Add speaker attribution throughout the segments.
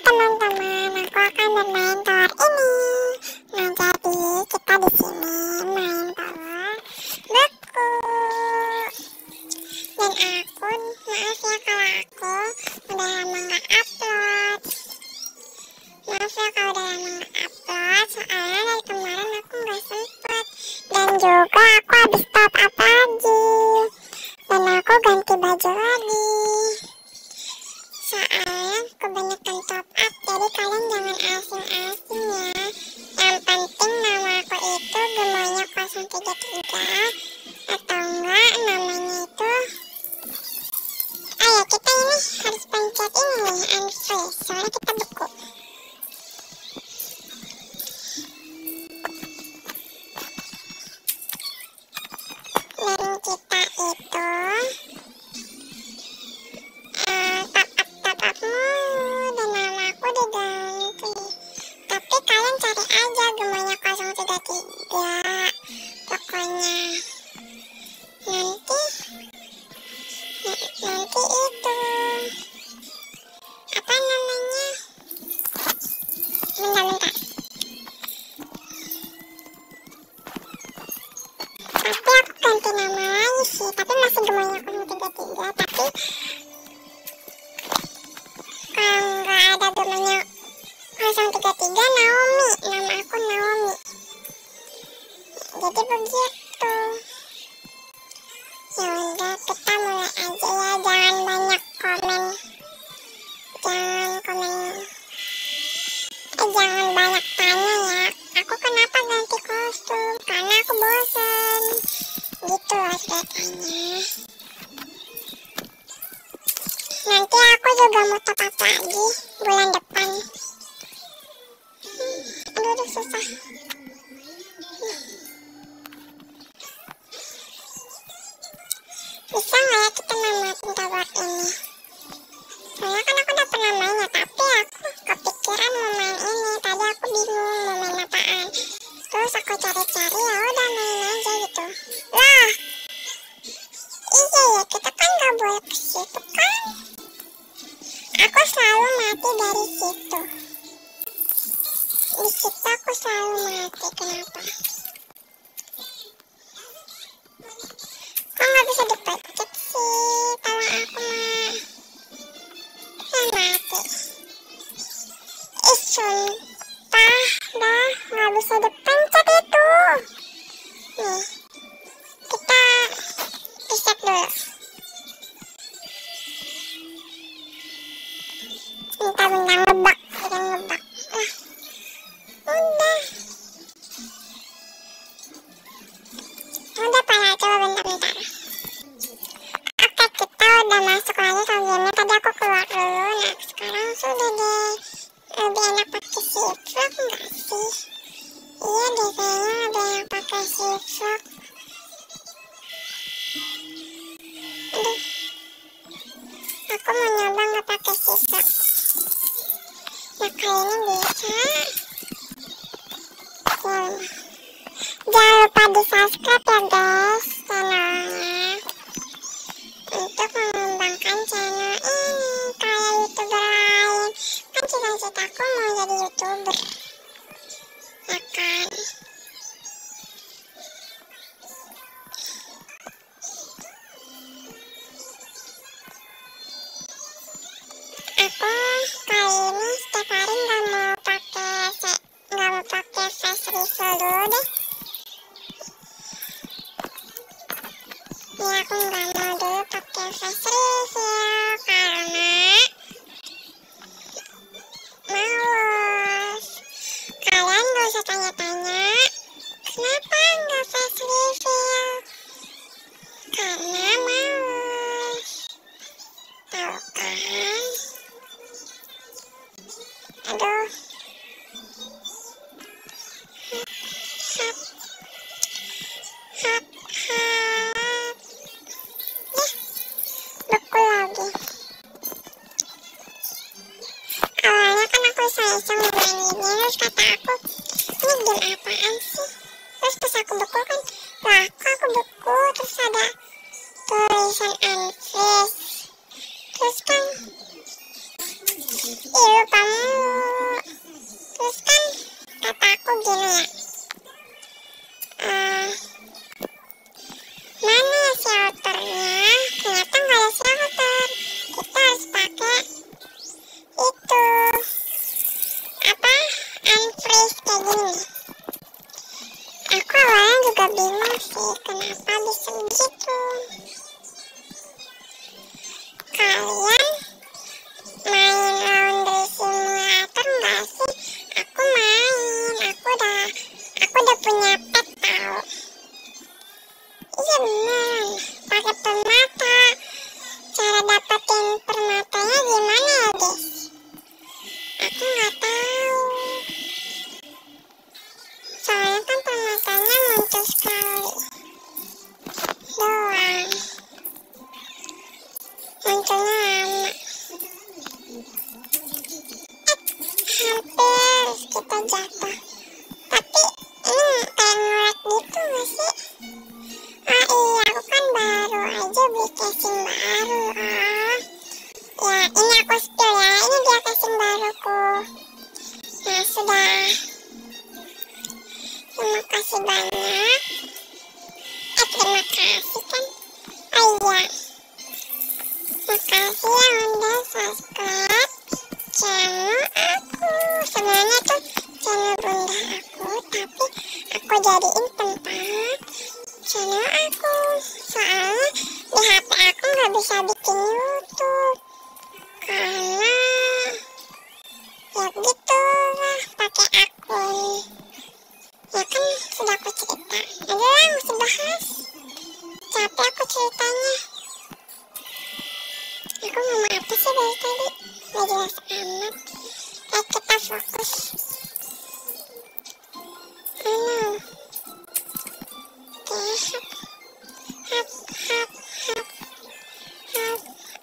Speaker 1: teman-teman, aku akan bermain tower ini. Nah, jadi kita di sini main tower beku. Dan aku, maaf ya kalau aku udah lama nggak upload. Maaf ya kalau udah lama nggak upload, soalnya dari kemarin aku nggak sempet. Dan juga aku habis top up lagi. Dan aku ganti baju lagi. Soalnya kebanyakan top up, jadi kalian jangan asing-asing ya. Yang penting nama aku itu Gemoynya 033 atau enggak namanya itu. Ayo kita ini harus pencet ini nih, unfreeze, soalnya kita beku. Dan kita itu top up mulu dan nama aku diganti. Tapi kalian cari aja Gemoynya 033. Pokoknya nanti itu apa namanya, bentar tapi aku ganti nama lagi sih, tapi masih Gemoynya 033. Tapi kalau nggak ada Gemoynya 033 Naomi, nama aku Naomi, jadi begitu. Ya udah, kita mulai aja ya, jangan banyak komen, jangan banyak tanya ya. Aku kenapa ganti kostum, karena aku bosen gitu loh ceritanya. Nanti aku juga mau top up lagi bulan depan. Aduh susah. Bisa nggak ya kita namatin tower ini? Soalnya kan aku udah pernah main ya, tapi aku kepikiran mau main ini. Tadi aku bingung mau main apaan. Terus aku cari-cari, ya udah main aja gitu. Lah, iya ya, kita kan nggak boleh ke situ kan? Aku selalu mati dari situ. Di situ aku selalu mati, kenapa? Kok nggak bisa dipencet sih? Kalau aku mati. Sumpah dah, nggak bisa dipencet itu. Nih, kita reset dulu. Bentar ngebak, udah ngebak. Udah pada, coba bentar. Oke, kita udah masuk lagi ke game. Tadi aku keluar dulu. Nah, sekarang sudah deh. Lebih enak pakai shift lock nggak sih? Iya deh, kayaknya lebih enak pakai shift lock. Aduh, aku mau nyoba nggak pakai shift lock. Nah, kayaknya bisa. Ya, jangan lupa di subscribe ya guys channelnya, untuk mengembangkan channel ini kayak youtuber lain. Kan cita-citaku mau jadi youtuber, ya kan? Aku kali ini setiap hari nggak mau pakai face reveal dulu deh. Ya, aku nggak mau dulu pakai face reveal karena males. Kalian gak usah tanya-tanya kenapa nggak face reveal, karena males, tau kan? Aduh, hap, beku lagi. Awalnya kan aku iseng-iseng main ini, terus kata aku, ini game apaan sih? Terus pas aku beku kan, lah kok aku beku, terus ada tulisan unfreeze. Terus kan, lupa mulu. Terus kan kata aku gini ya, mana ya shelternya? Ternyata nggak ada shelter. Kita harus pakai itu apa, unfreeze kayak gini. Aku awalnya juga bingung sih kenapa bisa begitu. Kalian main laundry simulator nggak sih? Aku main, aku udah punya pet tau. Iya beneran, pakai permata. Cara dapetin permatanya gimana ya guys? Aku nggak tahu. Soalnya kan permatanya muncul sekali doang. Munculnya lama. Hampir kita jatuh. Tapi ini kayak ngorek gitu gak sih? Ah iya, aku kan baru aja beli casing baru. Ya ini aku spill ya, ini dia casing baruku. Nah sudah. Terima kasih banyak. Terima kasih kan. Oh iya, makasih yang udah subscribe channel aku. Sebenarnya tuh channel bunda aku, tapi aku jadiin tempat channel aku. Soalnya di HP aku nggak bisa bikin YouTube karena ya gitu lah, pakai akun. Ya kan sudah aku cerita. Ayo lah, mesti bahas. Capek aku ceritanya. Aku ngomong apa sih dari tadi? Gak jelas amat. Kita fokus. Oh no. Hap.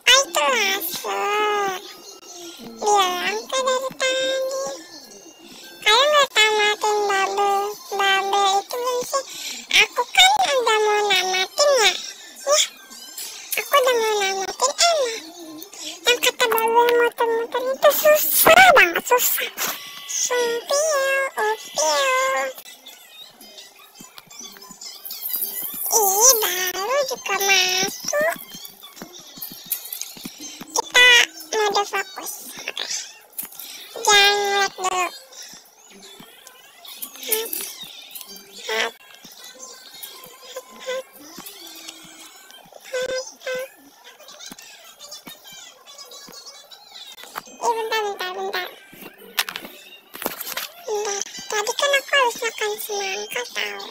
Speaker 1: Oh itu laser. Bilang kan dari tadi. Kalian udah tamatin bubble itu belum sih? Aku kan udah mau namatin ya. Aku udah mau namatin emang. Yang kata bubble muter-muter itu susah banget, susah. Upil. Ih, baru juga masuk. Kita mode fokus. Oke. Jangan ngeliat dulu. Hap. Bentar. Tadi kan aku harus makan semangka tau.